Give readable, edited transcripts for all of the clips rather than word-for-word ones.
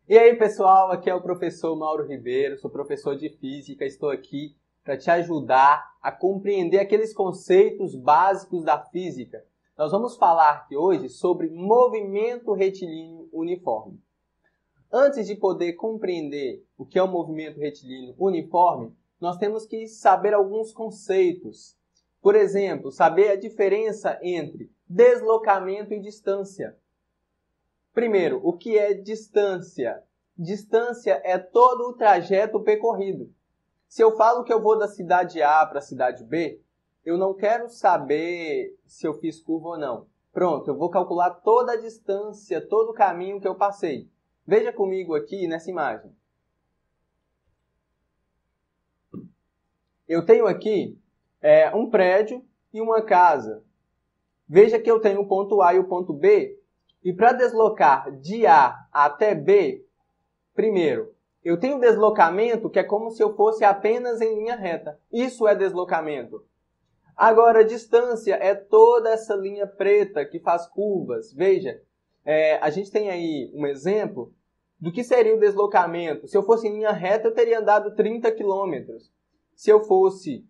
E aí, pessoal, aqui é o professor Mauro Ribeiro, sou professor de Física, estou aqui para te ajudar a compreender aqueles conceitos básicos da física. Nós vamos falar aqui hoje sobre movimento retilíneo uniforme. Antes de poder compreender o que é o movimento retilíneo uniforme, nós temos que saber alguns conceitos. Por exemplo, saber a diferença entre deslocamento e distância. Primeiro, o que é distância? Distância é todo o trajeto percorrido. Se eu falo que eu vou da cidade A para a cidade B, eu não quero saber se eu fiz curva ou não. Pronto, eu vou calcular toda a distância, todo o caminho que eu passei. Veja comigo aqui nessa imagem. Eu tenho aqui um prédio e uma casa. Veja que eu tenho o ponto A e o ponto B. E para deslocar de A até B, primeiro, eu tenho um deslocamento que é como se eu fosse apenas em linha reta. Isso é deslocamento. Agora, a distância é toda essa linha preta que faz curvas. Veja, a gente tem aí um exemplo do que seria o deslocamento. Se eu fosse em linha reta, eu teria andado 30 km. Se eu fosse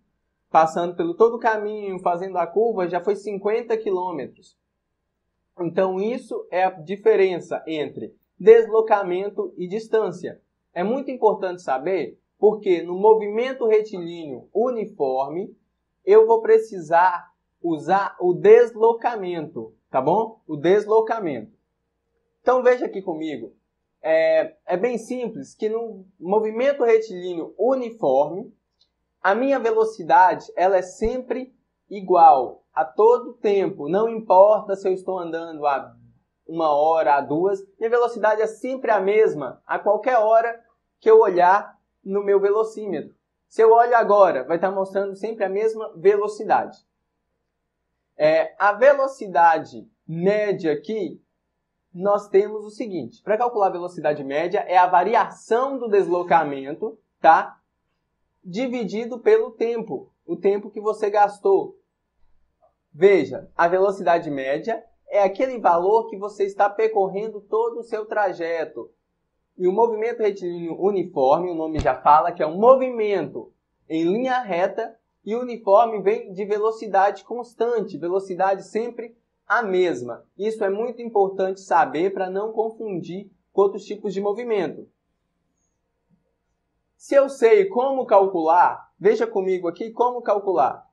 passando pelo todo o caminho, fazendo a curva, já foi 50 km. Então, isso é a diferença entre deslocamento e distância. É muito importante saber porque no movimento retilíneo uniforme, eu vou precisar usar o deslocamento, tá bom? O deslocamento. Então, veja aqui comigo. É bem simples que no movimento retilíneo uniforme, a minha velocidade ela é sempre igual a todo tempo. Não importa se eu estou andando a 1 hora, a 2, minha velocidade é sempre a mesma a qualquer hora que eu olhar no meu velocímetro. Se eu olho agora, vai estar mostrando sempre a mesma velocidade. A velocidade média aqui, nós temos o seguinte. Para calcular a velocidade média, é a variação do deslocamento, tá? Dividido pelo tempo. O tempo que você gastou. Veja, a velocidade média é aquele valor que você está percorrendo todo o seu trajeto. E o movimento retilíneo uniforme, o nome já fala que é um movimento em linha reta e uniforme vem de velocidade constante, velocidade sempre a mesma. Isso é muito importante saber para não confundir com outros tipos de movimento. Se eu sei como calcular, veja comigo aqui como calcular.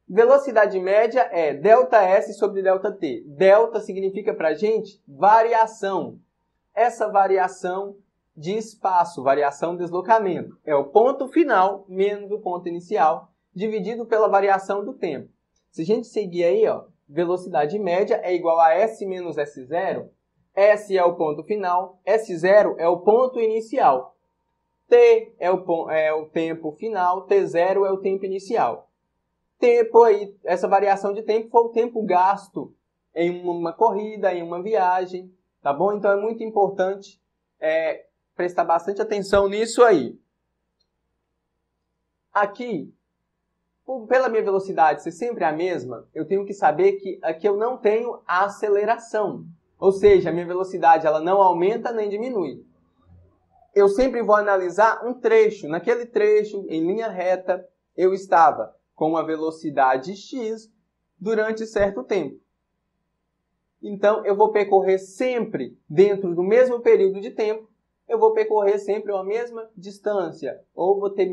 Velocidade média é ΔS sobre ΔT. Delta significa para a gente variação. Essa variação de espaço, variação de deslocamento. É o ponto final menos o ponto inicial, dividido pela variação do tempo. Se a gente seguir aí, ó, velocidade média é igual a S menos S0. S é o ponto final, S0 é o ponto inicial. T é o tempo final, T0 é o tempo inicial. Tempo aí, essa variação de tempo foi o tempo gasto em uma corrida, em uma viagem, tá bom? Então é muito importante prestar bastante atenção nisso aí. Aqui, pela minha velocidade ser sempre a mesma, eu tenho que saber que aqui eu não tenho aceleração. Ou seja, a minha velocidade ela não aumenta nem diminui. Eu sempre vou analisar um trecho. Naquele trecho, em linha reta, eu estava com uma velocidade x durante certo tempo. Então, eu vou percorrer sempre, dentro do mesmo período de tempo, eu vou percorrer sempre a mesma distância, ou vou ter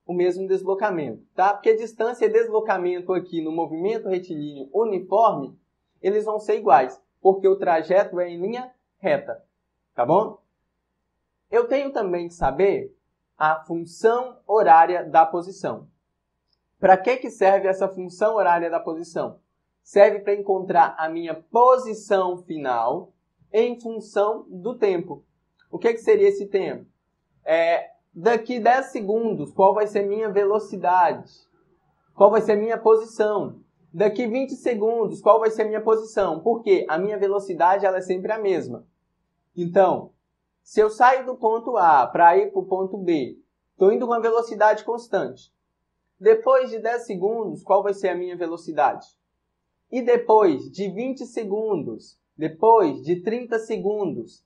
o mesmo deslocamento, tá? Porque distância e deslocamento aqui no movimento retilíneo uniforme, eles vão ser iguais, porque o trajeto é em linha reta, tá bom? Eu tenho também que saber a função horária da posição. Para que serve essa função horária da posição? Serve para encontrar a minha posição final em função do tempo. O que seria esse tempo? Daqui 10 segundos, qual vai ser minha velocidade? Qual vai ser minha posição? Daqui 20 segundos, qual vai ser minha posição? Porque a minha velocidade ela é sempre a mesma. Então, se eu saio do ponto A para ir para o ponto B, estou indo com uma velocidade constante. Depois de 10 segundos, qual vai ser a minha velocidade? E depois de 20 segundos, depois de 30 segundos,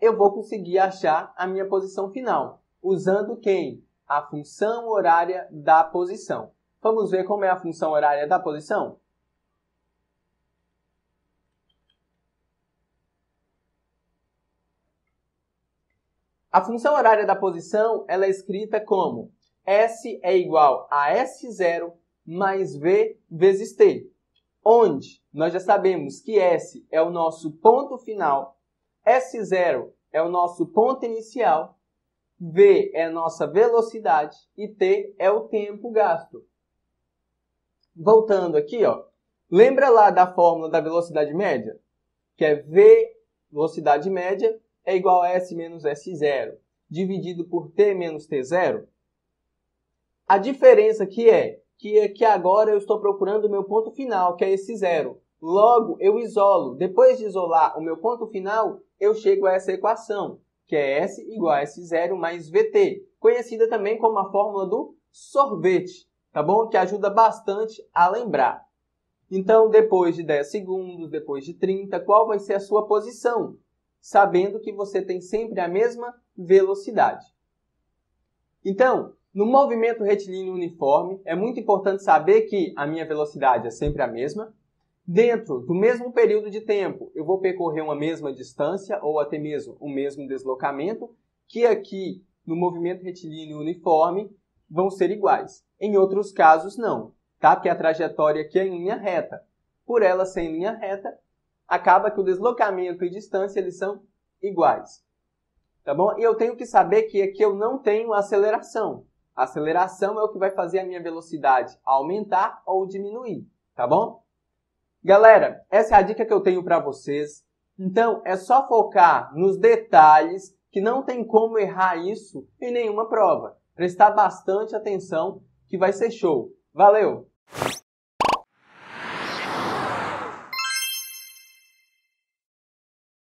eu vou conseguir achar a minha posição final, usando quem? A função horária da posição. Vamos ver como é a função horária da posição? A função horária da posição ela é escrita como S é igual a S0 mais V vezes T, onde nós já sabemos que S é o nosso ponto final, S0 é o nosso ponto inicial, V é a nossa velocidade e T é o tempo gasto. Voltando aqui, ó, lembra lá da fórmula da velocidade média? Que é V, velocidade média, é igual a S menos S0, dividido por T menos T0. A diferença aqui é que agora eu estou procurando o meu ponto final, que é esse zero. Logo, eu isolo. Depois de isolar o meu ponto final, eu chego a essa equação, que é S igual a S0 mais VT, conhecida também como a fórmula do sorvete, tá bom? Que ajuda bastante a lembrar. Então, depois de 10 segundos, depois de 30, qual vai ser a sua posição? Sabendo que você tem sempre a mesma velocidade. Então, no movimento retilíneo uniforme, é muito importante saber que a minha velocidade é sempre a mesma. Dentro do mesmo período de tempo, eu vou percorrer uma mesma distância ou até mesmo o mesmo deslocamento, que aqui no movimento retilíneo uniforme vão ser iguais. Em outros casos, não, tá? Porque a trajetória aqui é em linha reta. Por ela ser em linha reta, acaba que o deslocamento e distância eles são iguais. Tá bom? E eu tenho que saber que aqui eu não tenho aceleração. A aceleração é o que vai fazer a minha velocidade aumentar ou diminuir, tá bom? Galera, essa é a dica que eu tenho para vocês. Então, é só focar nos detalhes, que não tem como errar isso em nenhuma prova. Prestar bastante atenção, que vai ser show. Valeu!